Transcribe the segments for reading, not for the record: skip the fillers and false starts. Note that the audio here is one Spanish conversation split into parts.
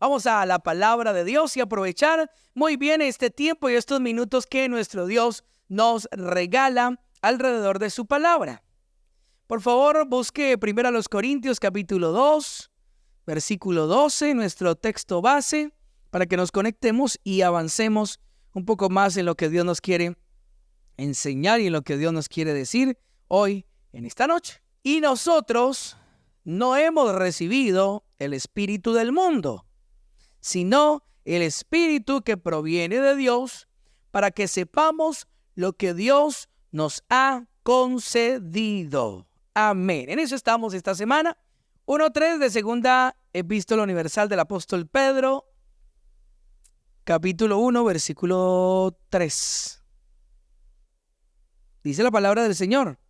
Vamos a la palabra de Dios y aprovechar muy bien este tiempo y estos minutos que nuestro Dios nos regala alrededor de su palabra. Por favor, busque 1 Corintios capítulo 2, versículo 12, nuestro texto base, para que nos conectemos y avancemos un poco más en lo que Dios nos quiere enseñar y en lo que Dios nos quiere decir hoy, en esta noche. Y nosotros no hemos recibido el espíritu del mundo, sino el espíritu que proviene de Dios, para que sepamos lo que Dios nos ha concedido. Amén. En eso estamos esta semana. 1.3 de segunda epístola universal del apóstol Pedro, capítulo 1, versículo 3. Dice la palabra del Señor: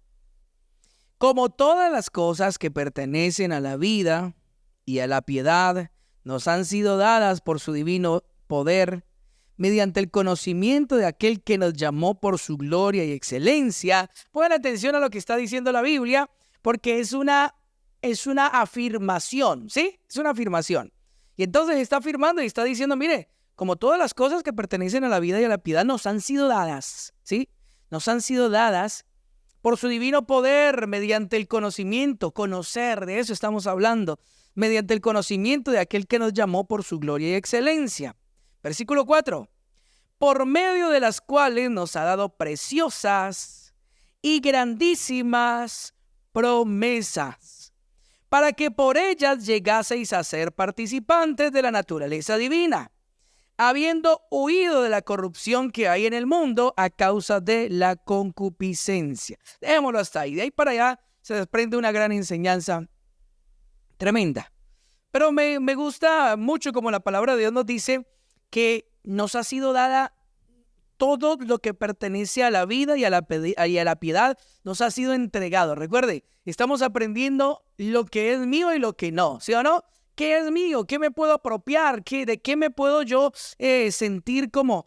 como todas las cosas que pertenecen a la vida y a la piedad nos han sido dadas por su divino poder, mediante el conocimiento de aquel que nos llamó por su gloria y excelencia. Pongan atención a lo que está diciendo la Biblia, porque es una afirmación, ¿sí? Es una afirmación. Y entonces está afirmando y está diciendo, mire, como todas las cosas que pertenecen a la vida y a la piedad nos han sido dadas, ¿sí? Nos han sido dadas por su divino poder, mediante el conocimiento, conocer, de eso estamos hablando, mediante el conocimiento de aquel que nos llamó por su gloria y excelencia. Versículo 4. Por medio de las cuales nos ha dado preciosas y grandísimas promesas, para que por ellas llegaseis a ser participantes de la naturaleza divina, habiendo huido de la corrupción que hay en el mundo a causa de la concupiscencia. Dejémoslo hasta ahí. De ahí para allá se desprende una gran enseñanza tremenda. Pero me gusta mucho como la palabra de Dios nos dice que nos ha sido dada todo lo que pertenece a la vida y a la piedad, nos ha sido entregado. Recuerde, estamos aprendiendo lo que es mío y lo que no, ¿sí o no? ¿Qué es mío? ¿Qué me puedo apropiar? ¿De qué me puedo yo sentir como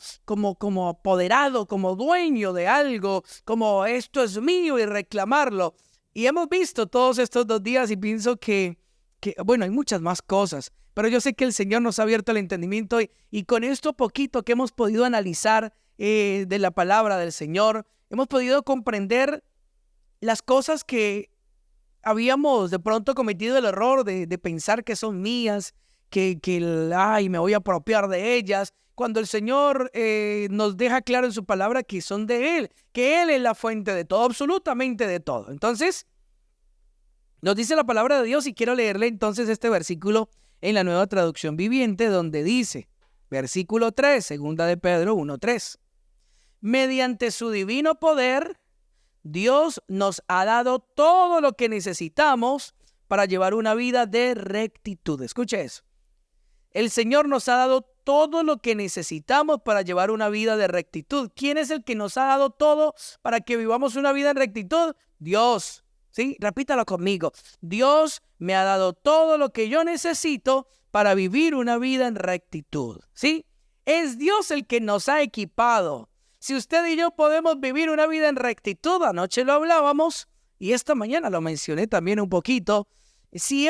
apoderado, como dueño de algo, como esto es mío y reclamarlo? Y hemos visto todos estos 2 días y pienso que bueno, hay muchas más cosas, pero yo sé que el Señor nos ha abierto el entendimiento y con esto poquito que hemos podido analizar de la palabra del Señor, hemos podido comprender las cosas que habíamos de pronto cometido el error de pensar que son mías, que me voy a apropiar de ellas, cuando el Señor nos deja claro en su palabra que son de Él, que Él es la fuente de todo, absolutamente de todo. Entonces, nos dice la palabra de Dios y quiero leerle entonces este versículo en la Nueva Traducción Viviente, donde dice, versículo 3, segunda de Pedro 1:3. Mediante su divino poder, Dios nos ha dado todo lo que necesitamos para llevar una vida de rectitud. Escuche eso. El Señor nos ha dado todo lo que necesitamos para llevar una vida de rectitud. ¿Quién es el que nos ha dado todo para que vivamos una vida en rectitud? Dios. ¿Sí? Repítalo conmigo. Dios me ha dado todo lo que yo necesito para vivir una vida en rectitud. ¿Sí? Es Dios el que nos ha equipado. Si usted y yo podemos vivir una vida en rectitud, anoche lo hablábamos y esta mañana lo mencioné también un poquito. Si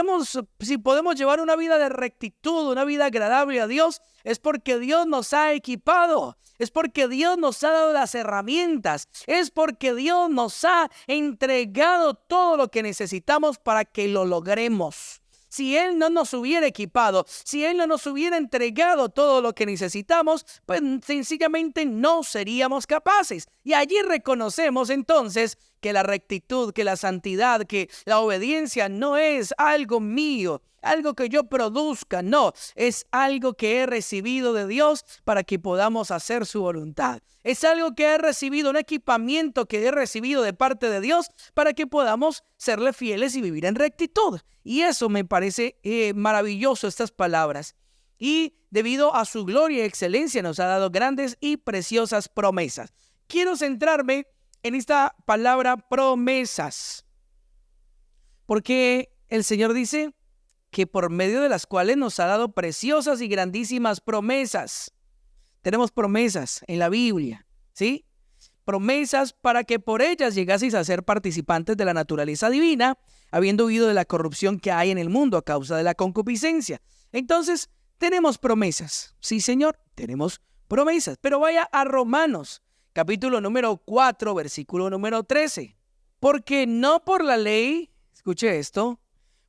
podemos llevar una vida de rectitud, una vida agradable a Dios, es porque Dios nos ha equipado, es porque Dios nos ha dado las herramientas, es porque Dios nos ha entregado todo lo que necesitamos para que lo logremos. Si Él no nos hubiera equipado, si Él no nos hubiera entregado todo lo que necesitamos, pues sencillamente no seríamos capaces. Y allí reconocemos entonces que la rectitud, que la santidad, que la obediencia no es algo mío, algo que yo produzca, no, es algo que he recibido de Dios para que podamos hacer su voluntad. Es algo que he recibido, un equipamiento que he recibido de parte de Dios para que podamos serle fieles y vivir en rectitud. Y eso me parece maravilloso, estas palabras. Y debido a su gloria y excelencia nos ha dado grandes y preciosas promesas. Quiero centrarme en esta palabra promesas, porque el Señor dice que por medio de las cuales nos ha dado preciosas y grandísimas promesas. Tenemos promesas en la Biblia, ¿sí? Promesas para que por ellas llegaseis a ser participantes de la naturaleza divina, habiendo huido de la corrupción que hay en el mundo a causa de la concupiscencia. Entonces, tenemos promesas. Sí, Señor, tenemos promesas. Pero vaya a Romanos, capítulo número 4, versículo número 13. Porque no por la ley, escuche esto,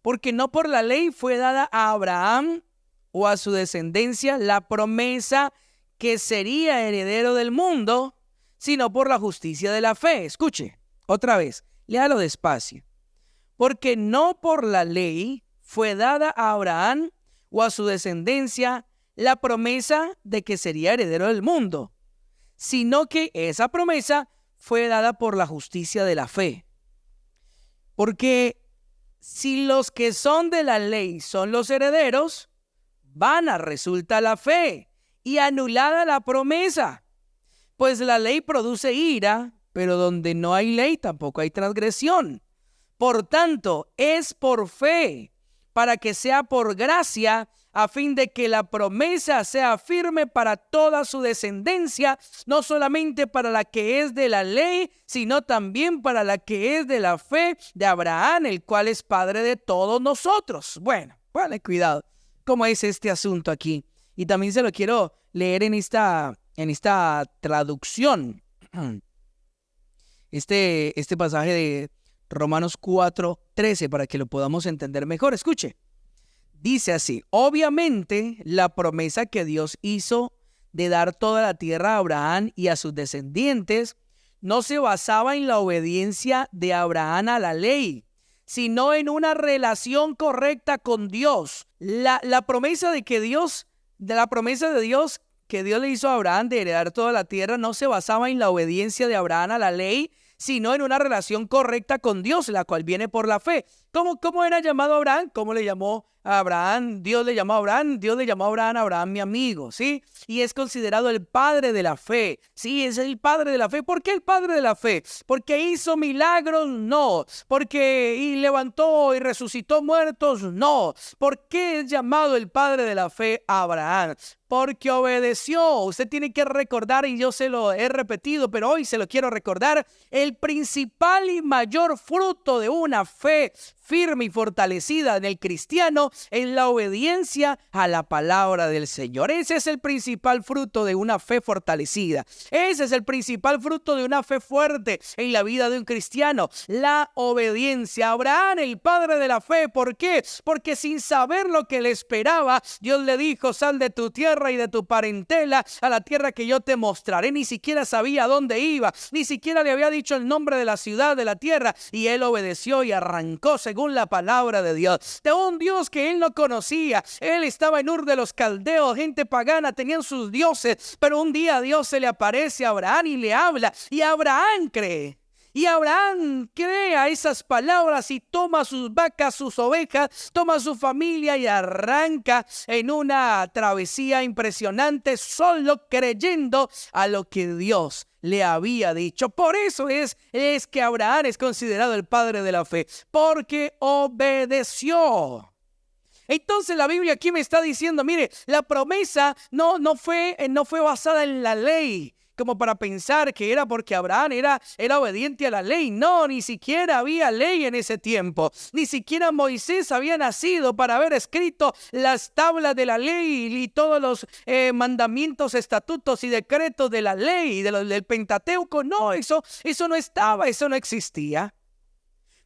porque no por la ley fue dada a Abraham o a su descendencia la promesa que sería heredero del mundo, sino por la justicia de la fe. Escuche, otra vez, léalo despacio. Porque no por la ley fue dada a Abraham o a su descendencia la promesa de que sería heredero del mundo, sino que esa promesa fue dada por la justicia de la fe. Porque si los que son de la ley son los herederos, vana resulta la fe y anulada la promesa. Pues la ley produce ira, pero donde no hay ley tampoco hay transgresión. Por tanto, es por fe, para que sea por gracia, a fin de que la promesa sea firme para toda su descendencia, no solamente para la que es de la ley, sino también para la que es de la fe de Abraham, el cual es padre de todos nosotros. Bueno, ponle cuidado cómo es este asunto aquí. Y también se lo quiero leer en esta traducción. Este pasaje de Romanos 4:13 para que lo podamos entender mejor. Escuche. Dice así: obviamente la promesa que Dios hizo de dar toda la tierra a Abraham y a sus descendientes no se basaba en la obediencia de Abraham a la ley, sino en una relación correcta con Dios. La promesa de Dios que Dios le hizo a Abraham de heredar toda la tierra no se basaba en la obediencia de Abraham a la ley, sino en una relación correcta con Dios, la cual viene por la fe. ¿Cómo era llamado Abraham? ¿Cómo le llamó a Abraham? Dios le llamó a Abraham mi amigo, ¿sí? Y es considerado el padre de la fe. Sí, es el padre de la fe. ¿Por qué el padre de la fe? ¿Porque hizo milagros? No. ¿Porque levantó y resucitó muertos? No. ¿Por qué es llamado el padre de la fe a Abraham? Porque obedeció. Usted tiene que recordar, y yo se lo he repetido, pero hoy se lo quiero recordar, el principal y mayor fruto de una fe firme y fortalecida en el cristiano es la obediencia a la palabra del Señor. Ese es el principal fruto de una fe fortalecida. Ese es el principal fruto de una fe fuerte en la vida de un cristiano, la obediencia. Abraham, el padre de la fe, ¿por qué? Porque sin saber lo que le esperaba, Dios le dijo: sal de tu tierra y de tu parentela a la tierra que yo te mostraré. Ni siquiera sabía dónde iba, ni siquiera le había dicho el nombre de la ciudad, de la tierra, y él obedeció y arrancó según la palabra de Dios, de un Dios que él no conocía. Él estaba en Ur de los Caldeos, gente pagana, tenían sus dioses, pero un día Dios se le aparece a Abraham y le habla, y Abraham cree. Y Abraham cree a esas palabras y toma sus vacas, sus ovejas, toma su familia y arranca en una travesía impresionante, solo creyendo a lo que Dios le había dicho. Por eso es que Abraham es considerado el padre de la fe, porque obedeció. Entonces la Biblia aquí me está diciendo, mire, la promesa no fue basada en la ley, como para pensar que era porque Abraham era obediente a la ley. No, ni siquiera había ley en ese tiempo. Ni siquiera Moisés había nacido para haber escrito las tablas de la ley y todos los mandamientos, estatutos y decretos de la ley, del Pentateuco. No, eso no estaba, eso no existía.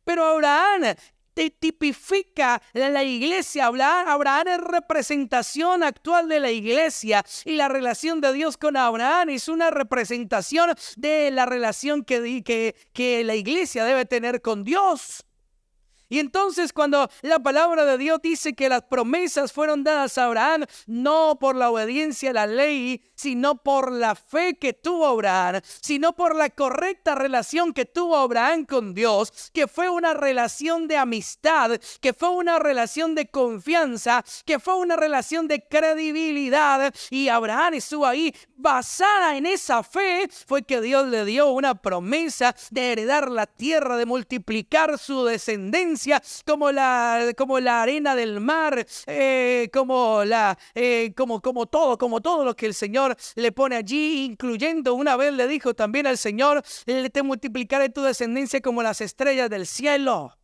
Pero Abraham te tipifica la iglesia. Abraham es representación actual de la iglesia, y la relación de Dios con Abraham es una representación de la relación que la iglesia debe tener con Dios. Y entonces cuando la palabra de Dios dice que las promesas fueron dadas a Abraham, no por la obediencia a la ley, sino por la fe que tuvo Abraham, sino por la correcta relación que tuvo Abraham con Dios, que fue una relación de amistad, que fue una relación de confianza, que fue una relación de credibilidad, y Abraham estuvo ahí. Basada en esa fe fue que Dios le dio una promesa de heredar la tierra, de multiplicar su descendencia como la arena del mar, como todo lo que el Señor le pone allí, incluyendo, una vez le dijo también al Señor: te multiplicaré tu descendencia como las estrellas del cielo.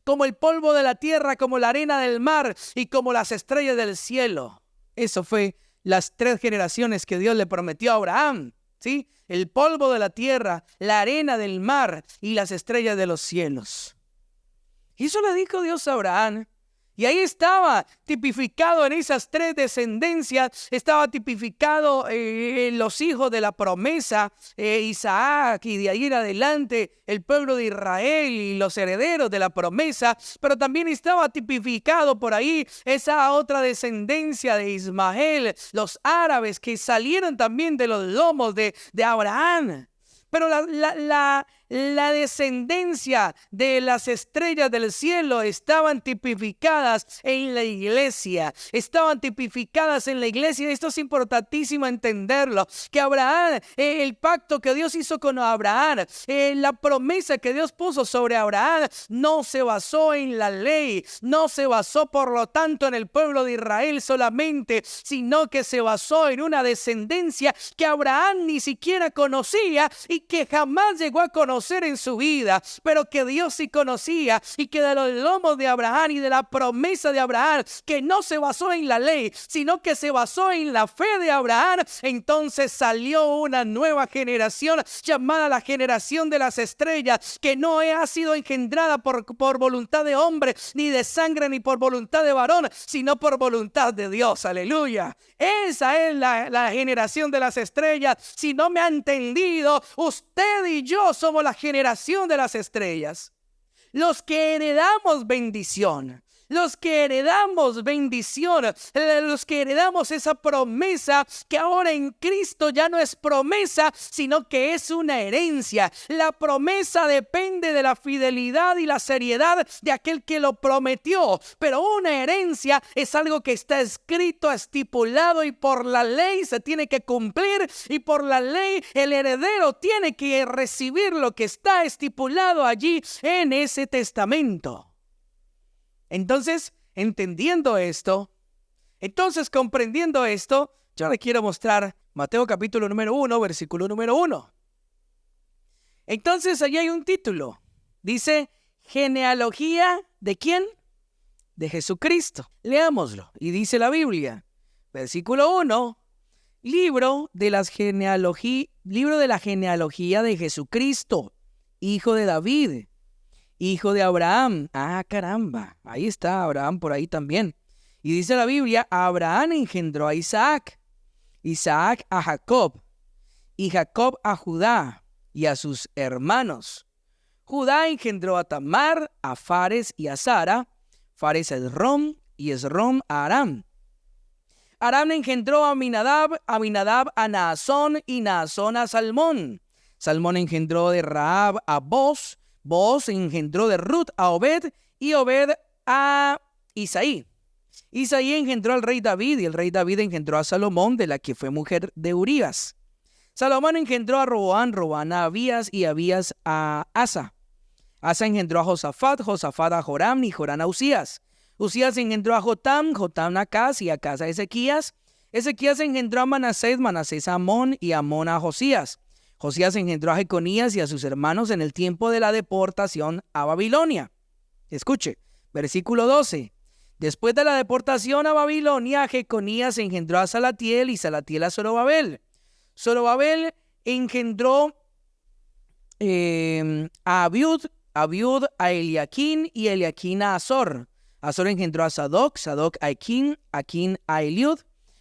como el polvo de la tierra, como la arena del mar y como las estrellas del cielo. Eso fue las 3 generaciones que Dios le prometió a Abraham, ¿sí? El polvo de la tierra, la arena del mar y las estrellas de los cielos. Y eso le dijo Dios a Abraham. Y ahí estaba tipificado en esas 3 descendencias, estaba tipificado los hijos de la promesa, Isaac, y de ahí en adelante el pueblo de Israel y los herederos de la promesa, pero también estaba tipificado por ahí esa otra descendencia de Ismael, los árabes que salieron también de los lomos de Abraham. Pero la descendencia de las estrellas del cielo estaban tipificadas en la iglesia. Estaban tipificadas en la iglesia. Esto es importantísimo entenderlo. Que Abraham, el pacto que Dios hizo con Abraham, la promesa que Dios puso sobre Abraham, no se basó en la ley. No se basó, por lo tanto, en el pueblo de Israel solamente, sino que se basó en una descendencia que Abraham ni siquiera conocía y que jamás llegó a conocer en su vida, pero que Dios sí conocía, y que de los lomos de Abraham y de la promesa de Abraham, que no se basó en la ley, sino que se basó en la fe de Abraham, entonces salió una nueva generación llamada la generación de las estrellas, que no ha sido engendrada por voluntad de hombre, ni de sangre, ni por voluntad de varón, sino por voluntad de Dios. Aleluya. Esa es la generación de las estrellas. Si no me ha entendido, usted y yo somos la generación de las estrellas. Los que heredamos bendición. Los que heredamos bendición, los que heredamos esa promesa que ahora en Cristo ya no es promesa, sino que es una herencia. La promesa depende de la fidelidad y la seriedad de aquel que lo prometió, pero una herencia es algo que está escrito, estipulado, y por la ley se tiene que cumplir, y por la ley el heredero tiene que recibir lo que está estipulado allí en ese testamento. Entonces, comprendiendo esto, yo le quiero mostrar Mateo capítulo número 1, versículo número 1. Entonces, allí hay un título. Dice, genealogía ¿de quién? De Jesucristo. Leámoslo. Y dice la Biblia, versículo 1, libro de la genealogía de Jesucristo, hijo de David, hijo de Abraham. Ah, caramba, ahí está Abraham por ahí también. Y dice la Biblia, Abraham engendró a Isaac, Isaac a Jacob, y Jacob a Judá y a sus hermanos. Judá engendró a Tamar, a Fares y a Sara, Fares a Esrom y Esrom a Aram. Aram engendró a Aminadab, Aminadab a Naasón y Naasón a Salmón. Salmón engendró de Rahab a Boz, Boz engendró de Ruth a Obed y Obed a Isaí. Isaí engendró al rey David y el rey David engendró a Salomón, de la que fue mujer de Urías. Salomón engendró a Roboam, Roboam a Abías y Abías a Asa. Asa engendró a Josafat, Josafat a Joram y Joram a Usías. Usías engendró a Jotam, Jotam a Acaz y Acaz a Ezequías. Ezequías engendró a Manasés, Manasés a Amón y Amón a Josías. Josías engendró a Jeconías y a sus hermanos en el tiempo de la deportación a Babilonia. Escuche, versículo 12. Después de la deportación a Babilonia, Jeconías engendró a Salatiel y Salatiel a Zorobabel. Zorobabel engendró a Abiud, Abiud a Eliaquín y Eliaquín a Azor. Azor engendró a Sadoc, Sadoc a Aquín, Aquín a Eliud.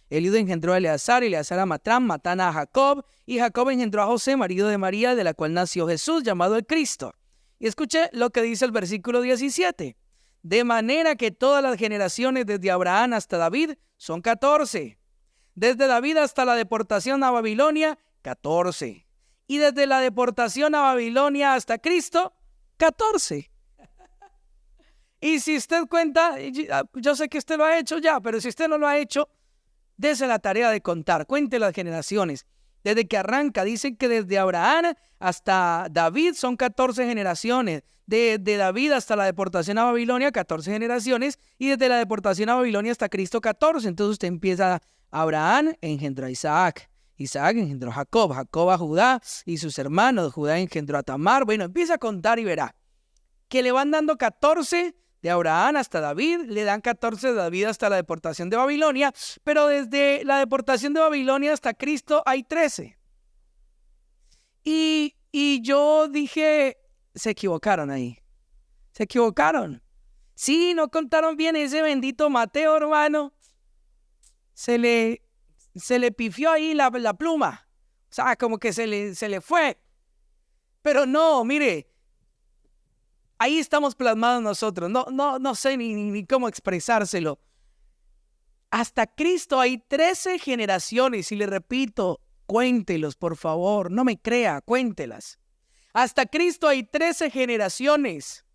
Eliud engendró a Eleazar, Eleazar a Matán, Matán a Jacob, y Jacob engendró a José, marido de María, de la cual nació Jesús, llamado el Cristo. Y escuche lo que dice el versículo 17. De manera que todas las generaciones desde Abraham hasta David son 14. Desde David hasta la deportación a Babilonia, 14. Y desde la deportación a Babilonia hasta Cristo, 14. Y si usted cuenta, yo sé que usted lo ha hecho ya, pero si usted no lo ha hecho, dése la tarea de contar, cuente las generaciones. Desde que arranca, dicen que desde Abraham hasta David son 14 generaciones. De David hasta la deportación a Babilonia, 14 generaciones. Y desde la deportación a Babilonia hasta Cristo, 14. Entonces usted empieza, Abraham engendró a Isaac. Isaac engendró a Jacob. Jacob a Judá y sus hermanos. Judá engendró a Tamar. Bueno, empieza a contar y verá. que le van dando 14 de Abraham hasta David, le dan 14 de David hasta la deportación de Babilonia, pero desde la deportación de Babilonia hasta Cristo hay 13. Y yo dije, se equivocaron ahí. Se equivocaron. Sí, no contaron bien ese bendito Mateo, hermano. Se le pifió ahí la pluma. O sea, como que se le fue. Pero no, mire, ahí estamos plasmados nosotros. No sé ni cómo expresárselo. Hasta Cristo hay 13 generaciones. Y le repito, cuéntelos, por favor. No me crea, cuéntelas. Hasta Cristo hay 13 generaciones.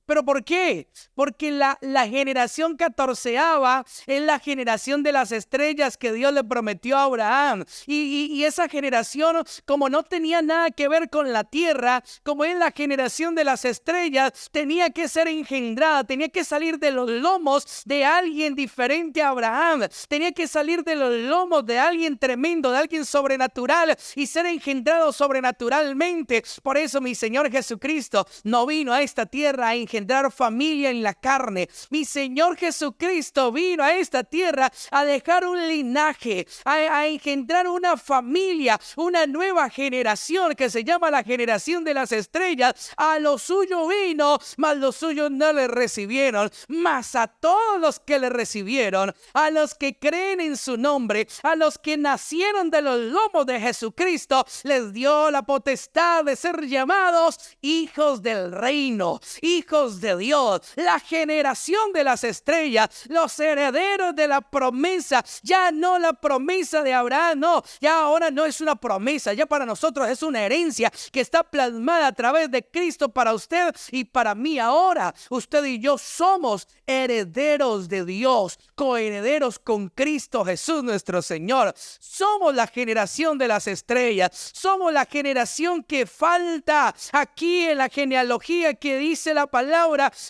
¿Pero por qué? Porque la generación 14ª es la generación de las estrellas que Dios le prometió a Abraham. Y esa generación, como no tenía nada que ver con la tierra, como es la generación de las estrellas, tenía que ser engendrada, tenía que salir de los lomos de alguien diferente a Abraham. Tenía que salir de los lomos de alguien tremendo, de alguien sobrenatural y ser engendrado sobrenaturalmente. Por eso mi Señor Jesucristo no vino a esta tierra a engendrar familia en la carne. Mi Señor Jesucristo vino a esta tierra a dejar un linaje, a engendrar una familia, una nueva generación que se llama la generación de las estrellas. A lo suyo vino, mas los suyos no le recibieron. Mas a todos los que le recibieron, a los que creen en su nombre, a los que nacieron de los lomos de Jesucristo, les dio la potestad de ser llamados hijos del reino, hijos de Dios, la generación de las estrellas, los herederos de la promesa. Ya no la promesa de Abraham, no, ya ahora no es una promesa, ya para nosotros es una herencia que está plasmada a través de Cristo para usted y para mí. Ahora usted y yo somos herederos de Dios, coherederos con Cristo Jesús nuestro Señor. Somos la generación de las estrellas, somos la generación que falta aquí en la genealogía que dice la palabra.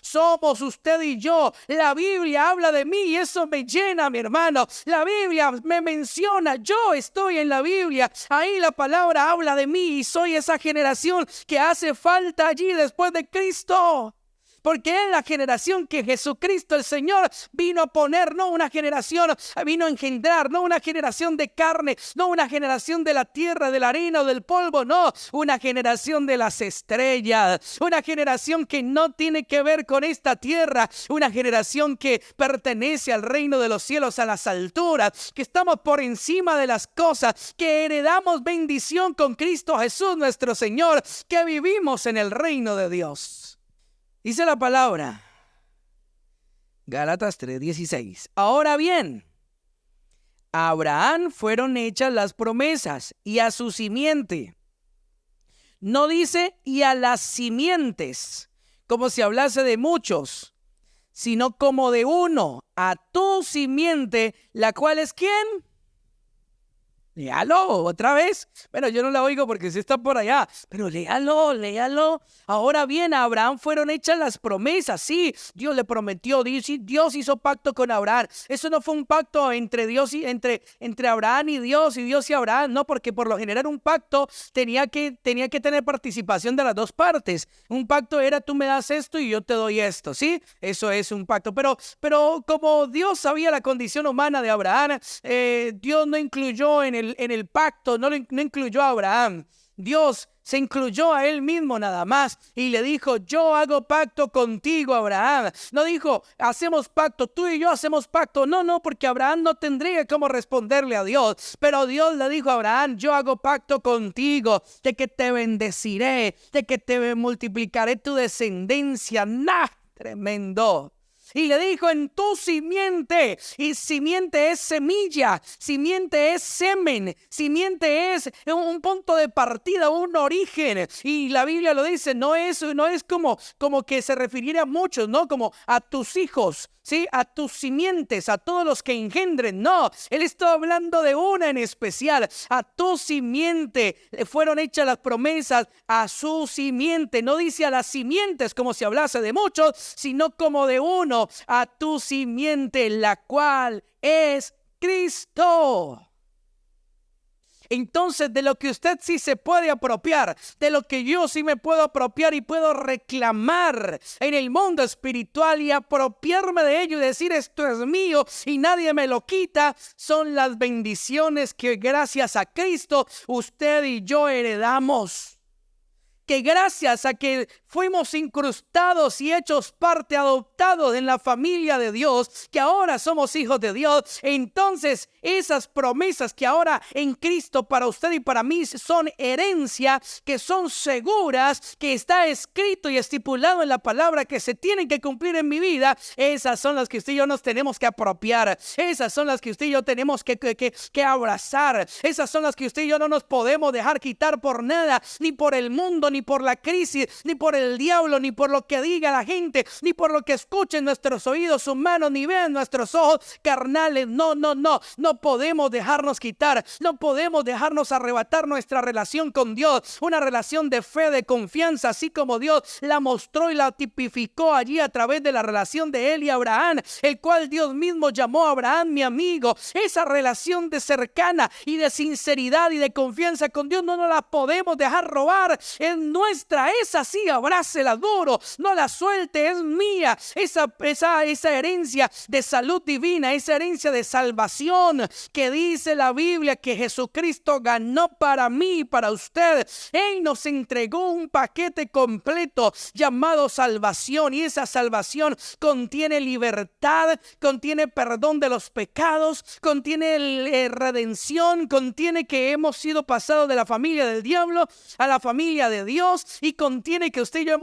Somos usted y yo. La Biblia habla de mí y eso me llena, mi hermano. La Biblia me menciona, yo estoy en la Biblia. Ahí la palabra habla de mí y soy esa generación que hace falta allí después de Cristo. Porque es la generación que Jesucristo el Señor vino a poner, no una generación, vino a engendrar, no una generación de carne, no una generación de la tierra, de la arena o del polvo, no, una generación de las estrellas, una generación que no tiene que ver con esta tierra, una generación que pertenece al reino de los cielos, a las alturas, que estamos por encima de las cosas, que heredamos bendición con Cristo Jesús nuestro Señor, que vivimos en el reino de Dios. Dice la palabra, Gálatas 3:16. Ahora bien, a Abraham fueron hechas las promesas y a su simiente. No dice y a las simientes, como si hablase de muchos, sino como de uno, a tu simiente, la cual es ¿quién? Léalo otra vez. Bueno, yo no la oigo porque sí está por allá, pero léalo. Ahora bien, a Abraham fueron hechas las promesas. Sí, Dios le prometió, Dios hizo pacto con Abraham. Eso no fue un pacto entre Dios y entre Abraham y Dios y Abraham, no, porque por lo general un pacto tenía que tener participación de las dos partes. Un pacto era tú me das esto y yo te doy esto, ¿sí? Eso es un pacto. Pero como Dios sabía la condición humana de Abraham, Dios no incluyó en el pacto, no incluyó a Abraham. Dios se incluyó a él mismo nada más y le dijo, yo hago pacto contigo, Abraham. No dijo, hacemos pacto, tú y yo hacemos pacto. No, porque Abraham no tendría cómo responderle a Dios. Pero Dios le dijo a Abraham, yo hago pacto contigo, de que te bendeciré, de que te multiplicaré tu descendencia. Tremendo. Y le dijo, en tu simiente, y simiente es semilla, simiente es semen, simiente es un punto de partida, un origen. Y la Biblia lo dice, no es como que se refiriera a muchos, no como a tus hijos, ¿sí? A tus simientes, a todos los que engendren. No, él está hablando de una en especial. A tu simiente le fueron hechas las promesas, a su simiente. No dice a las simientes como si hablase de muchos, sino como de uno, a tu simiente, la cual es Cristo. entonces de lo que usted sí se puede apropiar, de lo que yo sí me puedo apropiar y puedo reclamar en el mundo espiritual y apropiarme de ello y decir esto es mío y nadie me lo quita, son las bendiciones que gracias a Cristo usted y yo heredamos. Que gracias a que fuimos incrustados y hechos parte, adoptados en la familia de Dios, que ahora somos hijos de Dios, entonces esas promesas que ahora en Cristo para usted y para mí son herencia, que son seguras, que está escrito y estipulado en la palabra que se tienen que cumplir en mi vida, esas son las que usted y yo nos tenemos que apropiar, esas son las que usted y yo tenemos que abrazar, esas son las que usted y yo no nos podemos dejar quitar por nada, ni por el mundo, ni por la crisis, ni por el diablo, ni por lo que diga la gente, ni por lo que escuchen nuestros oídos humanos, ni vean nuestros ojos carnales. No podemos dejarnos quitar, no podemos dejarnos arrebatar nuestra relación con Dios, una relación de fe, de confianza, así como Dios la mostró y la tipificó allí a través de la relación de él y Abraham, el cual Dios mismo llamó a Abraham mi amigo. Esa relación de cercana y de sinceridad y de confianza con Dios no nos la podemos dejar robar, es nuestra, es así, abrácela duro, no la suelte, es mía, esa herencia de salud divina, esa herencia de salvación que dice la Biblia que Jesucristo ganó para mí y para usted. Él nos entregó un paquete completo llamado salvación, y esa salvación contiene libertad, contiene perdón de los pecados, contiene redención, contiene que hemos sido pasados de la familia del diablo a la familia de Dios, y contiene que usted y yo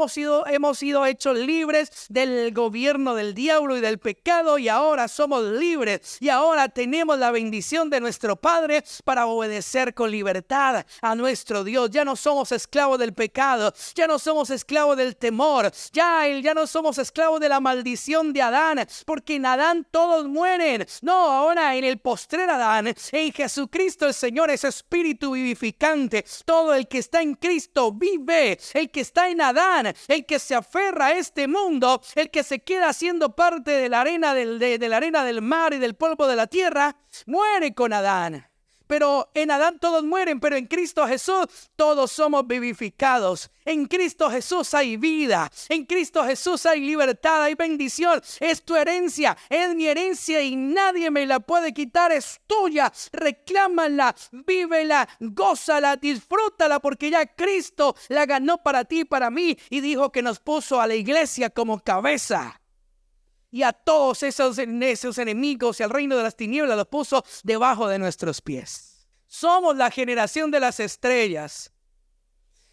hemos sido hechos libres del gobierno del diablo y del pecado, y ahora somos libres y ahora tenemos la bendición de nuestro Padre para obedecer con libertad a nuestro Dios. Ya no somos esclavos del pecado, ya no somos esclavos del temor, ya no somos esclavos de la maldición de Adán, porque en Adán todos mueren. No, ahora en el postrer Adán, en Jesucristo el Señor es espíritu vivificante. Todo el que está en Cristo vive. El que está en Adán, el que se aferra a este mundo, el que se queda siendo parte de la arena de la arena del mar y del polvo de la tierra, muere con Adán. Pero en Adán todos mueren, pero en Cristo Jesús todos somos vivificados. En Cristo Jesús hay vida, en Cristo Jesús hay libertad, hay bendición. Es tu herencia, es mi herencia y nadie me la puede quitar, es tuya. Reclámala, vívela, gózala, disfrútala, porque ya Cristo la ganó para ti y para mí, y dijo que nos puso a la iglesia como cabeza. Y a todos esos enemigos y al reino de las tinieblas los puso debajo de nuestros pies. Somos la generación de las estrellas.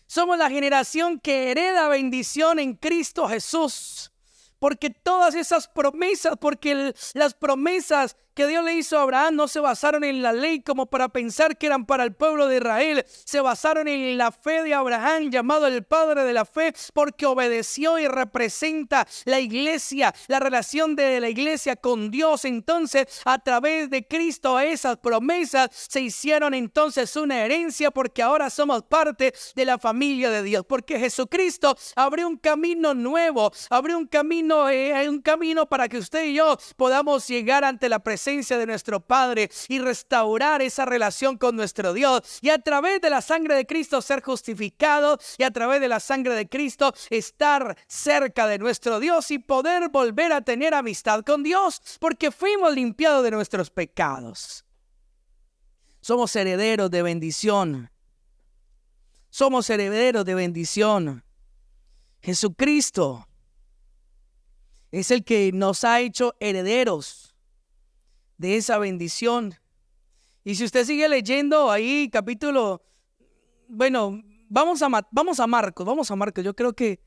Somos la generación que hereda bendición en Cristo Jesús. Porque todas esas promesas, porque las promesas que Dios le hizo a Abraham no se basaron en la ley como para pensar que eran para el pueblo de Israel. Se basaron en la fe de Abraham, llamado el padre de la fe, porque obedeció y representa la iglesia, la relación de la iglesia con Dios. Entonces, a través de Cristo, esas promesas se hicieron entonces una herencia, porque ahora somos parte de la familia de Dios. Porque Jesucristo abrió un camino nuevo, abrió un camino para que usted y yo podamos llegar ante la presencia de nuestro Padre y restaurar esa relación con nuestro Dios, y a través de la sangre de Cristo ser justificado, y a través de la sangre de Cristo estar cerca de nuestro Dios y poder volver a tener amistad con Dios, porque fuimos limpiados de nuestros pecados. Somos herederos de bendición. Somos herederos de bendición. Jesucristo es el que nos ha hecho herederos de esa bendición. Y si usted sigue leyendo ahí vamos a Marcos. Yo creo que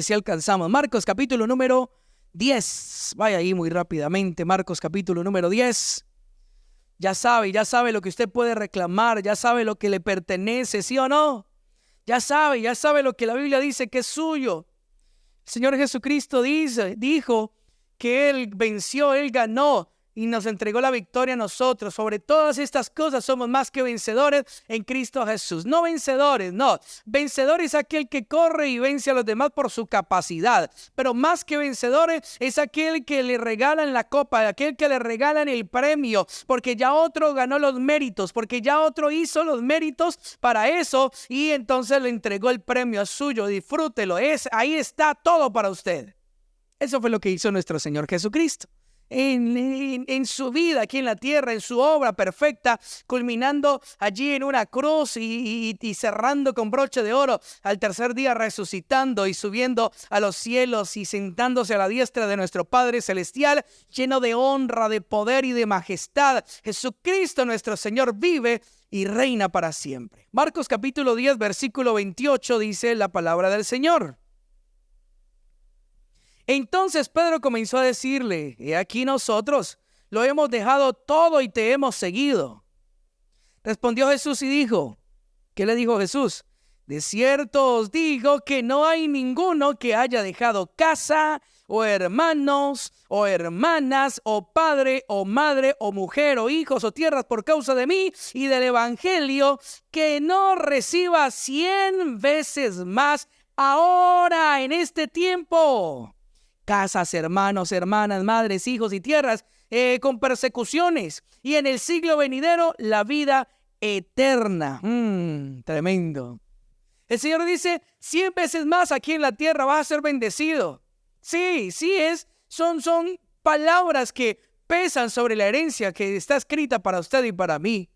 sí alcanzamos. Marcos capítulo número 10. Vaya ahí muy rápidamente. Marcos capítulo número 10. Ya sabe lo que usted puede reclamar, ya sabe lo que le pertenece, ¿sí o no? Ya sabe lo que la Biblia dice que es suyo. El Señor Jesucristo dijo que Él venció, Él ganó y nos entregó la victoria a nosotros. Sobre todas estas cosas somos más que vencedores en Cristo Jesús. No vencedores, no. Vencedor es aquel que corre y vence a los demás por su capacidad. Pero más que vencedores es aquel que le regalan la copa, aquel que le regalan el premio, porque ya otro ganó los méritos, porque ya otro hizo los méritos para eso y entonces le entregó el premio a suyo. Disfrútelo, ahí está todo para usted. Eso fue lo que hizo nuestro Señor Jesucristo. En su vida aquí en la tierra, en su obra perfecta, culminando allí en una cruz y cerrando con broche de oro, al tercer día resucitando y subiendo a los cielos y sentándose a la diestra de nuestro Padre Celestial, lleno de honra, de poder y de majestad. Jesucristo nuestro Señor vive y reina para siempre. Marcos capítulo 10, versículo 28 dice la palabra del Señor. Entonces Pedro comenzó a decirle: he aquí nosotros lo hemos dejado todo y te hemos seguido. Respondió Jesús y dijo, ¿qué le dijo Jesús? De cierto os digo que no hay ninguno que haya dejado casa, o hermanos, o hermanas, o padre, o madre, o mujer, o hijos, o tierras por causa de mí y del evangelio, que no reciba 100 veces más ahora en este tiempo. Casas, hermanos, hermanas, madres, hijos y tierras con persecuciones, y en el siglo venidero la vida eterna. Tremendo. El Señor dice: 100 veces más aquí en la tierra vas a ser bendecido. Sí, son palabras que pesan sobre la herencia que está escrita para usted y para mí.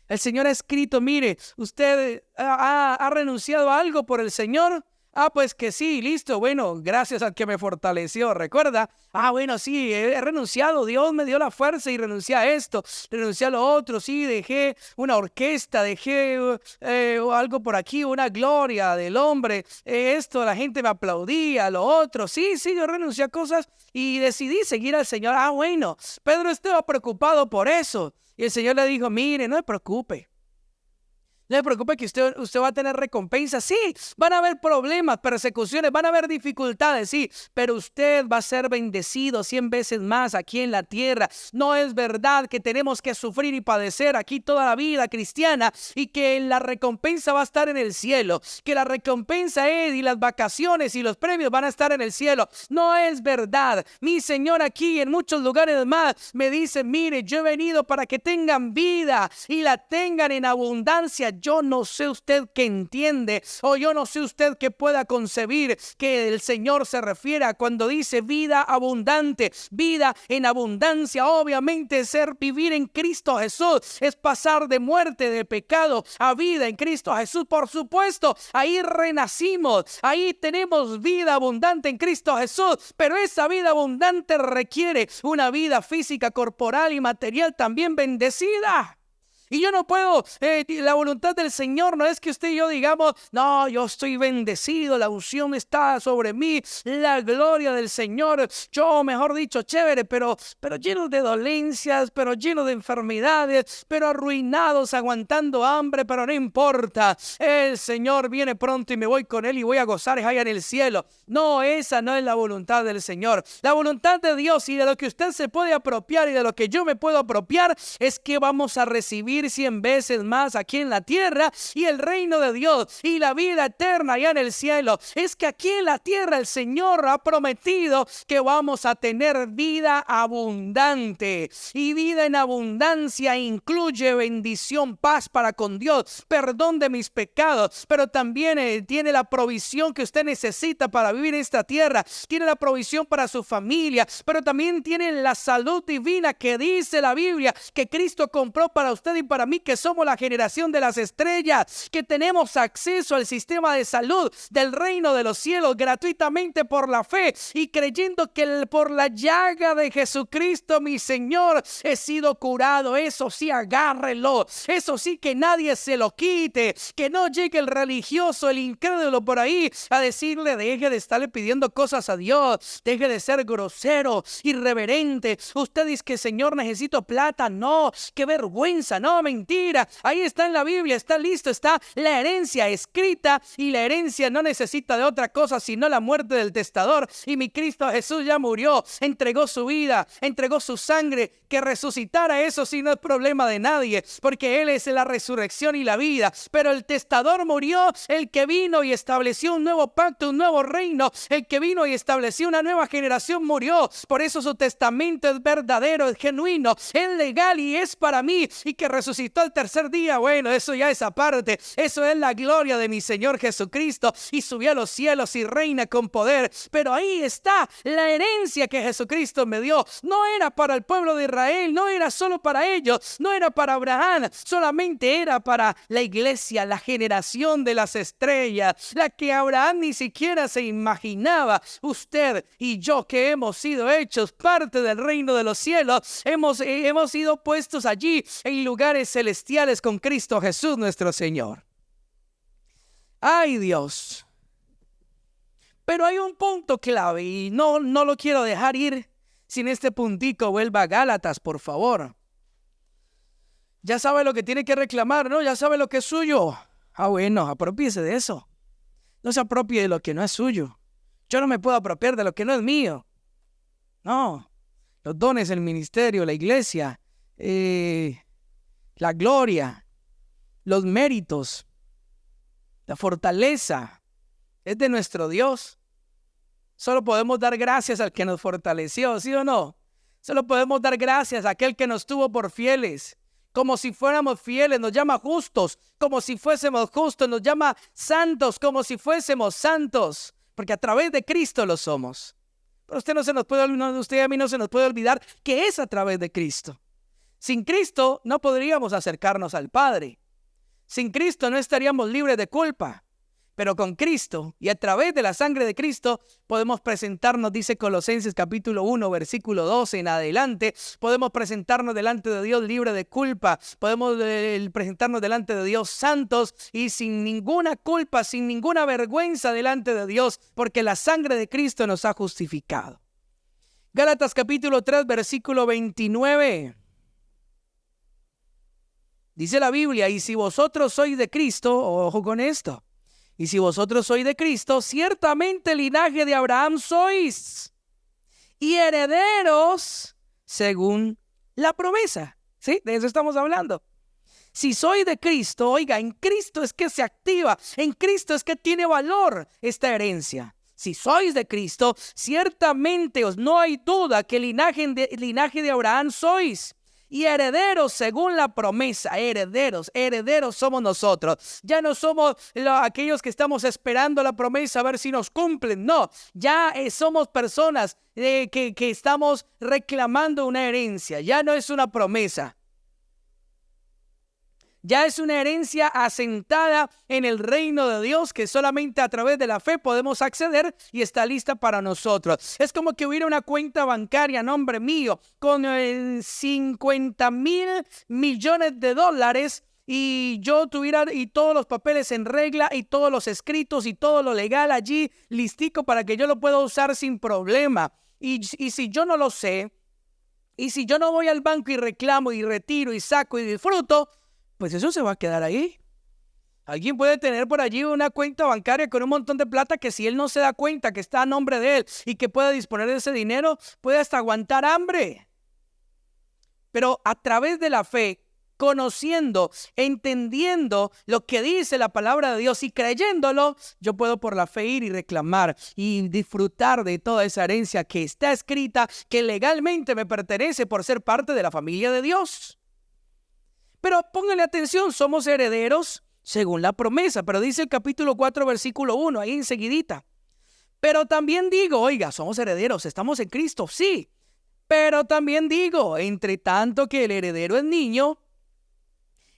El Señor ha escrito: mire, usted ha renunciado a algo por el Señor. Pues que sí, listo, bueno, gracias al que me fortaleció, ¿recuerda? Bueno, sí, he renunciado, Dios me dio la fuerza y renuncié a esto, renuncié a lo otro, sí, dejé una orquesta, dejé algo por aquí, una gloria del hombre, esto, la gente me aplaudía, lo otro, sí, yo renuncié a cosas y decidí seguir al Señor. Bueno, Pedro estaba preocupado por eso y el Señor le dijo: mire, no se preocupe. No se preocupe que usted va a tener recompensa. Sí, van a haber problemas, persecuciones, van a haber dificultades, sí, pero usted va a ser bendecido 100 veces más aquí en la tierra. No es verdad que tenemos que sufrir y padecer aquí toda la vida cristiana y que la recompensa va a estar en el cielo, que la recompensa y las vacaciones y los premios van a estar en el cielo. No es verdad. Mi Señor aquí en muchos lugares más me dice: mire, yo he venido para que tengan vida y la tengan en abundancia. Yo no sé usted qué entiende, o yo no sé usted qué pueda concebir que el Señor se refiere cuando dice vida abundante, vida en abundancia. Obviamente vivir en Cristo Jesús es pasar de muerte, de pecado a vida en Cristo Jesús. Por supuesto, ahí renacimos, ahí tenemos vida abundante en Cristo Jesús, pero esa vida abundante requiere una vida física, corporal y material también bendecida. Y yo no puedo, la voluntad del Señor no es que usted y yo digamos: no, yo estoy bendecido, la unción está sobre mí, la gloria del Señor, yo, mejor dicho, chévere, pero lleno de dolencias, pero lleno de enfermedades, pero arruinados, aguantando hambre, pero no importa, el Señor viene pronto y me voy con Él y voy a gozar allá en el cielo. No, esa no es la voluntad del Señor. La voluntad de Dios, y de lo que usted se puede apropiar y de lo que yo me puedo apropiar, es que vamos a recibir 100 veces más aquí en la tierra y el reino de Dios y la vida eterna allá en el cielo. Es que aquí en la tierra el Señor ha prometido que vamos a tener vida abundante, y vida en abundancia incluye bendición, paz para con Dios, perdón de mis pecados, pero también tiene la provisión que usted necesita para vivir en esta tierra, tiene la provisión para su familia, pero también tiene la salud divina que dice la Biblia que Cristo compró para usted y para mí, que somos la generación de las estrellas, que tenemos acceso al sistema de salud del reino de los cielos gratuitamente por la fe y creyendo que por la llaga de Jesucristo mi Señor he sido curado. Eso sí, agárrelo, eso sí, que nadie se lo quite, que no llegue el religioso, el incrédulo por ahí a decirle: deje de estarle pidiendo cosas a Dios, deje de ser grosero, irreverente. Usted dice que: Señor, necesito plata. No, qué vergüenza. No, No, mentira. Ahí está en la Biblia, está listo, está la herencia escrita, y la herencia no necesita de otra cosa sino la muerte del testador. Y mi Cristo Jesús ya murió, entregó su vida, entregó su sangre. Que resucitara, eso sí no es problema de nadie, porque Él es la resurrección y la vida. Pero el testador murió, el que vino y estableció un nuevo pacto, un nuevo reino, el que vino y estableció una nueva generación murió. Por eso su testamento es verdadero, es genuino, es legal y es para mí. Y que resucitó al tercer día, bueno, eso ya es aparte. Eso es la gloria de mi Señor Jesucristo, y subió a los cielos y reina con poder. Pero ahí está la herencia que Jesucristo me dio. No era para el pueblo de Israel, no era solo para ellos, no era para Abraham, solamente era para la iglesia, la generación de las estrellas, la que Abraham ni siquiera se imaginaba. Usted y yo, que hemos sido hechos parte del reino de los cielos, hemos sido puestos allí en lugares celestiales con Cristo Jesús nuestro Señor. ¡Ay, Dios! Pero hay un punto clave y no lo quiero dejar ir sin este puntico. Vuelva a Gálatas, por favor. Ya sabe lo que tiene que reclamar, ¿no? Ya sabe lo que es suyo. Bueno, apropíese de eso. No se apropie de lo que no es suyo. Yo no me puedo apropiar de lo que no es mío. No. Los dones, el ministerio, la iglesia, la gloria, los méritos, la fortaleza, es de nuestro Dios. Solo podemos dar gracias al que nos fortaleció, ¿sí o no? Solo podemos dar gracias a aquel que nos tuvo por fieles. Como si fuéramos fieles, nos llama justos. Como si fuésemos justos, nos llama santos. Como si fuésemos santos. Porque a través de Cristo lo somos. Pero usted y a mí no se nos puede olvidar que es a través de Cristo. Sin Cristo no podríamos acercarnos al Padre. Sin Cristo no estaríamos libres de culpa. Pero con Cristo y a través de la sangre de Cristo podemos presentarnos, dice Colosenses capítulo 1, versículo 12 en adelante, podemos presentarnos delante de Dios libre de culpa, podemos presentarnos delante de Dios santos y sin ninguna culpa, sin ninguna vergüenza delante de Dios, porque la sangre de Cristo nos ha justificado. Gálatas capítulo 3, versículo 29. Dice la Biblia, y si vosotros sois de Cristo, ojo con esto, y si vosotros sois de Cristo, ciertamente linaje de Abraham sois, y herederos según la promesa. ¿Sí? De eso estamos hablando. Si soy de Cristo, oiga, en Cristo es que se activa, en Cristo es que tiene valor esta herencia. Si sois de Cristo, ciertamente no hay duda que linaje de Abraham sois. Y herederos según la promesa, herederos somos nosotros. Ya no somos aquellos que estamos esperando la promesa a ver si nos cumplen. No, ya somos personas que estamos reclamando una herencia. Ya no es una promesa. Ya es una herencia asentada en el reino de Dios que solamente a través de la fe podemos acceder y está lista para nosotros. Es como que hubiera una cuenta bancaria a nombre mío con 50,000 millones de dólares y yo tuviera y todos los papeles en regla y todos los escritos y todo lo legal allí listico para que yo lo pueda usar sin problema. Y si yo no lo sé, y si yo no voy al banco y reclamo y retiro y saco y disfruto, pues eso se va a quedar ahí. Alguien puede tener por allí una cuenta bancaria con un montón de plata que si él no se da cuenta que está a nombre de él y que puede disponer de ese dinero, puede hasta aguantar hambre. Pero a través de la fe, conociendo, entendiendo lo que dice la palabra de Dios y creyéndolo, yo puedo por la fe ir y reclamar y disfrutar de toda esa herencia que está escrita, que legalmente me pertenece por ser parte de la familia de Dios. Pero pónganle atención, somos herederos según la promesa. Pero dice el capítulo 4, versículo 1, ahí enseguidita. Pero también digo, oiga, somos herederos, estamos en Cristo, sí. Pero también digo, entre tanto que el heredero es niño,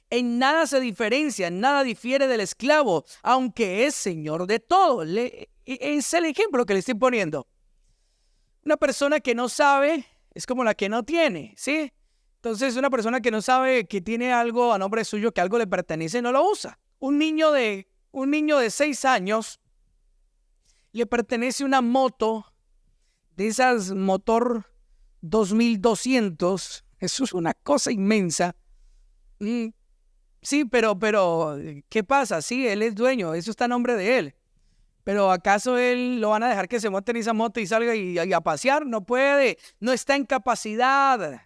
en nada se diferencia, en nada difiere del esclavo, aunque es señor de todo. Es el ejemplo que le estoy poniendo. Una persona que no sabe es como la que no tiene, ¿sí? Entonces, una persona que no sabe que tiene algo a nombre suyo, que algo le pertenece, no lo usa. Un niño de 6 años le pertenece una moto de esas motor 2200. Eso es una cosa inmensa. Mm, sí, pero, ¿qué pasa? Sí, él es dueño, eso está a nombre de él. Pero ¿acaso él lo van a dejar que se monte en esa moto y salga y a pasear? No puede, no está en capacidad.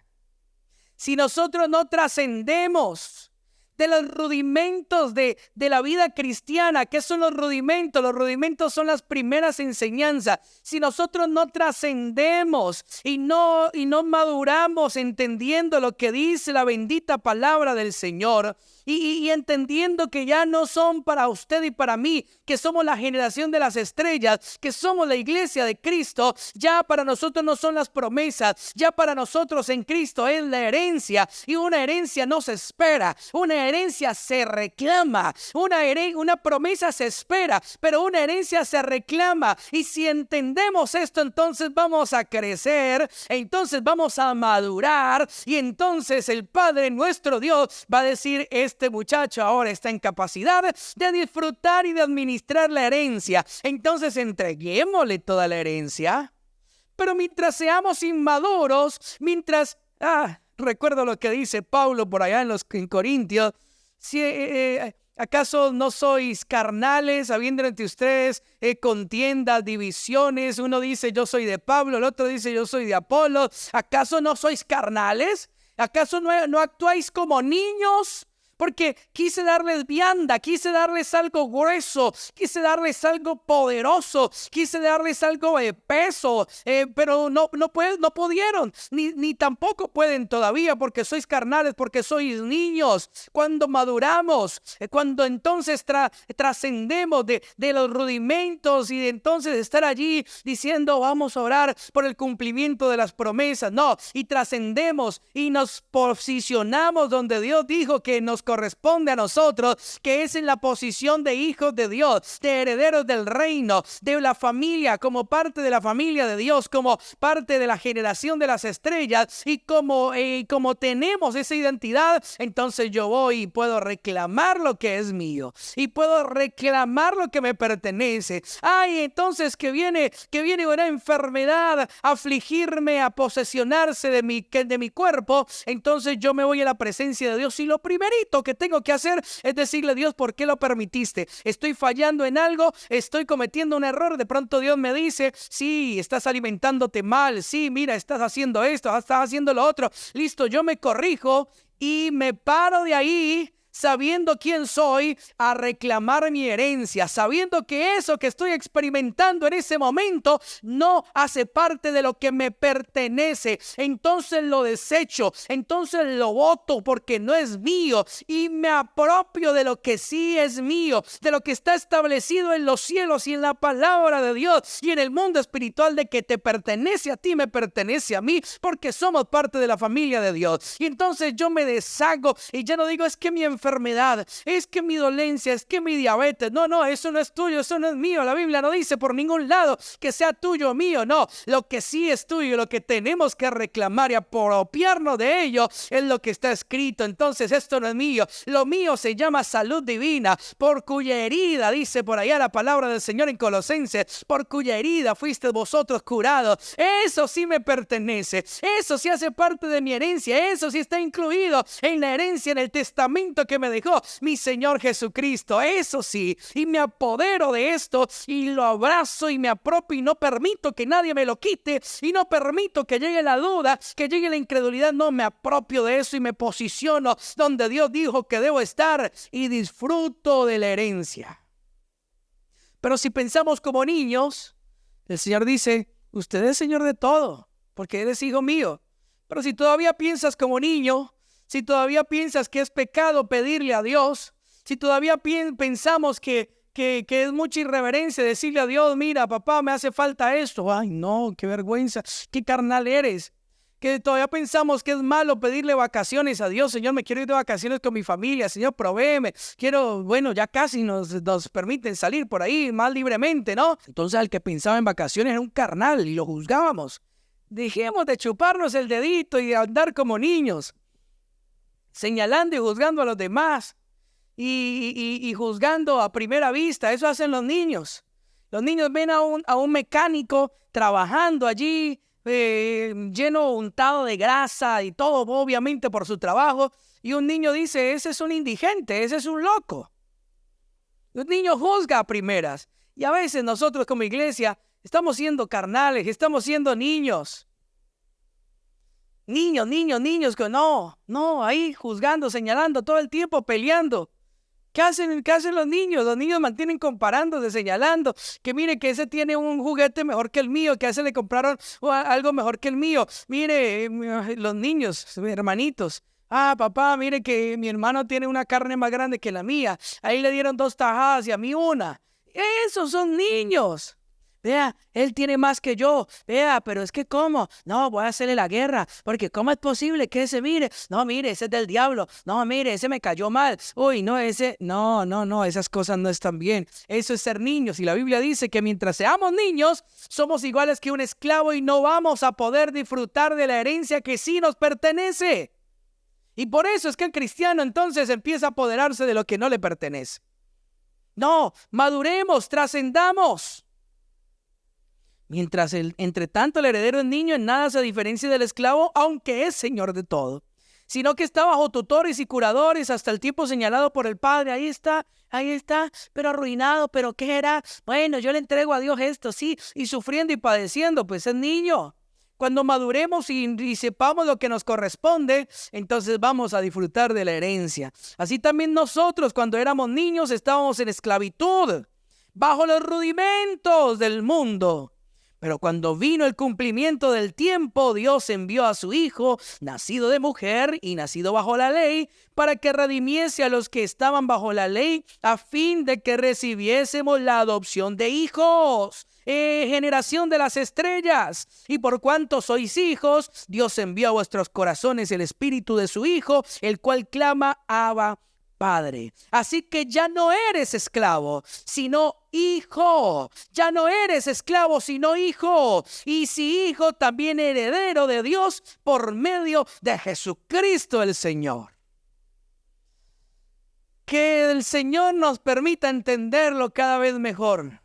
Si nosotros no trascendemos de los rudimentos de la vida cristiana, ¿qué son los rudimentos? Los rudimentos son las primeras enseñanzas. Si nosotros no trascendemos y no maduramos entendiendo lo que dice la bendita palabra del Señor, y entendiendo que ya no son para usted y para mí, que somos la generación de las estrellas, que somos la iglesia de Cristo, ya para nosotros no son las promesas, ya para nosotros en Cristo es la herencia, y una herencia no se espera, una herencia se reclama, una promesa se espera, pero una herencia se reclama. Y si entendemos esto, entonces vamos a crecer, entonces vamos a madurar, y entonces el Padre nuestro Dios va a decir: este muchacho ahora está en capacidad de disfrutar y de administrar la herencia, entonces entreguémosle toda la herencia. Pero mientras seamos inmaduros, recuerdo lo que dice Pablo por allá en Corintios: ¿acaso no sois carnales, habiendo entre ustedes contiendas, divisiones? Uno dice: yo soy de Pablo, el otro dice: yo soy de Apolo. ¿Acaso no sois carnales? ¿Acaso no actuáis como niños? Porque quise darles vianda, quise darles algo grueso, quise darles algo poderoso, quise darles algo de peso, pero no pudieron, ni tampoco pueden todavía, porque sois carnales, porque sois niños. Cuando maduramos, cuando entonces trascendemos de los rudimentos y de entonces estar allí diciendo: vamos a orar por el cumplimiento de las promesas, no, y trascendemos y nos posicionamos donde Dios dijo que nos corresponde a nosotros, que es en la posición de hijos de Dios, de herederos del reino, de la familia, como parte de la familia de Dios, como parte de la generación de las estrellas. Y como tenemos esa identidad, entonces yo voy y puedo reclamar lo que es mío, y puedo reclamar lo que me pertenece. Entonces que viene una enfermedad a afligirme, a posesionarse de mi cuerpo, entonces yo me voy a la presencia de Dios, y lo primerito que tengo que hacer es decirle: Dios, ¿por qué lo permitiste? Estoy fallando en algo, estoy cometiendo un error. De pronto Dios me dice: sí, estás alimentándote mal, sí, mira, estás haciendo esto, estás haciendo lo otro. Listo, yo me corrijo y me paro de ahí, sabiendo quién soy, a reclamar mi herencia, sabiendo que eso que estoy experimentando en ese momento no hace parte de lo que me pertenece. Entonces lo desecho, entonces lo boto, porque no es mío, y me apropio de lo que sí es mío, de lo que está establecido en los cielos y en la palabra de Dios y en el mundo espiritual, de que te pertenece a ti, me pertenece a mí, porque somos parte de la familia de Dios. Y entonces yo me deshago y ya no digo: es que mi enfermedad, es que mi dolencia, es que mi diabetes. No, eso no es tuyo, eso no es mío. La Biblia no dice por ningún lado que sea tuyo o mío. No, lo que sí es tuyo, lo que tenemos que reclamar y apropiarnos de ello, es lo que está escrito. Entonces esto no es mío, lo mío se llama salud divina, por cuya herida, dice por allá la palabra del Señor en Colosenses, por cuya herida fuiste vosotros curados. Eso sí me pertenece, eso sí hace parte de mi herencia, eso sí está incluido en la herencia, en el testamento que me dejó mi Señor Jesucristo. Eso sí, y me apodero de esto y lo abrazo y me apropio, y no permito que nadie me lo quite, y no permito que llegue la duda, que llegue la incredulidad. No, me apropio de eso y me posiciono donde Dios dijo que debo estar, y disfruto de la herencia. Pero si pensamos como niños, el Señor dice: usted es Señor de todo, porque eres hijo mío. Pero si todavía piensas como niño, si todavía piensas que es pecado pedirle a Dios, si todavía pensamos que es mucha irreverencia decirle a Dios: mira, papá, me hace falta esto. Ay, no, qué vergüenza, qué carnal eres. Que todavía pensamos que es malo pedirle vacaciones a Dios: Señor, me quiero ir de vacaciones con mi familia, Señor, provéeme. Ya casi nos permiten salir por ahí más libremente, ¿no? Entonces al que pensaba en vacaciones era un carnal y lo juzgábamos. Dejemos de chuparnos el dedito y de andar como niños, señalando y juzgando a los demás, y juzgando a primera vista. Eso hacen los niños. Los niños ven a un mecánico trabajando allí, lleno, untado de grasa y todo, obviamente por su trabajo. Y un niño dice, ese es un indigente, ese es un loco. Un niño juzga a primeras. Y a veces nosotros como iglesia estamos siendo carnales, estamos siendo niños. Niños que no, ahí juzgando, señalando todo el tiempo, peleando. ¿Qué hacen los niños? Los niños mantienen comparándose, señalando que mire que ese tiene un juguete mejor que el mío, que a ese le compraron algo mejor que el mío. Mire, los niños, hermanitos. Papá, mire que mi hermano tiene una carne más grande que la mía. Ahí le dieron 2 tajadas y a mí una. Esos son niños. Vea, él tiene más que yo. Vea, pero es que ¿cómo? No, voy a hacerle la guerra. Porque ¿cómo es posible que ese mire? No, mire, ese es del diablo. No, mire, ese me cayó mal. Uy, no, ese... No, esas cosas no están bien. Eso es ser niños. Y la Biblia dice que mientras seamos niños, somos iguales que un esclavo y no vamos a poder disfrutar de la herencia que sí nos pertenece. Y por eso es que el cristiano entonces empieza a apoderarse de lo que no le pertenece. No, maduremos, trascendamos. Mientras entre tanto el heredero es niño, en nada se diferencia del esclavo, aunque es señor de todo, sino que está bajo tutores y curadores hasta el tiempo señalado por el Padre. Ahí está, pero arruinado, pero ¿qué era? Bueno, yo le entrego a Dios esto, sí, y sufriendo y padeciendo, pues es niño. Cuando maduremos y sepamos lo que nos corresponde, entonces vamos a disfrutar de la herencia. Así también nosotros, cuando éramos niños, estábamos en esclavitud, bajo los rudimentos del mundo. Pero cuando vino el cumplimiento del tiempo, Dios envió a su Hijo, nacido de mujer y nacido bajo la ley, para que redimiese a los que estaban bajo la ley, a fin de que recibiésemos la adopción de hijos. Generación de las estrellas. Y por cuanto sois hijos, Dios envió a vuestros corazones el espíritu de su Hijo, el cual clama, Abba, Padre. Así que ya no eres esclavo, sino hijo. Ya no eres esclavo, sino hijo. Y si hijo, también heredero de Dios por medio de Jesucristo el Señor. Que el Señor nos permita entenderlo cada vez mejor.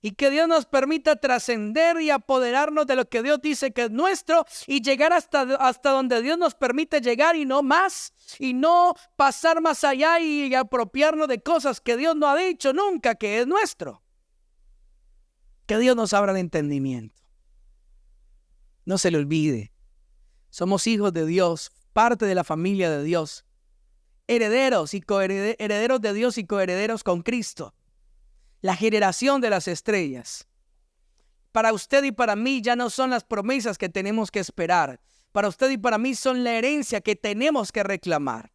Y que Dios nos permita trascender y apoderarnos de lo que Dios dice que es nuestro y llegar hasta donde Dios nos permite llegar y no más. Y no pasar más allá y apropiarnos de cosas que Dios no ha dicho nunca que es nuestro. Que Dios nos abra el entendimiento. No se le olvide. Somos hijos de Dios, parte de la familia de Dios. Herederos y herederos de Dios y coherederos con Cristo. La generación de las estrellas. Para usted y para mí ya no son las promesas que tenemos que esperar. Para usted y para mí son la herencia que tenemos que reclamar.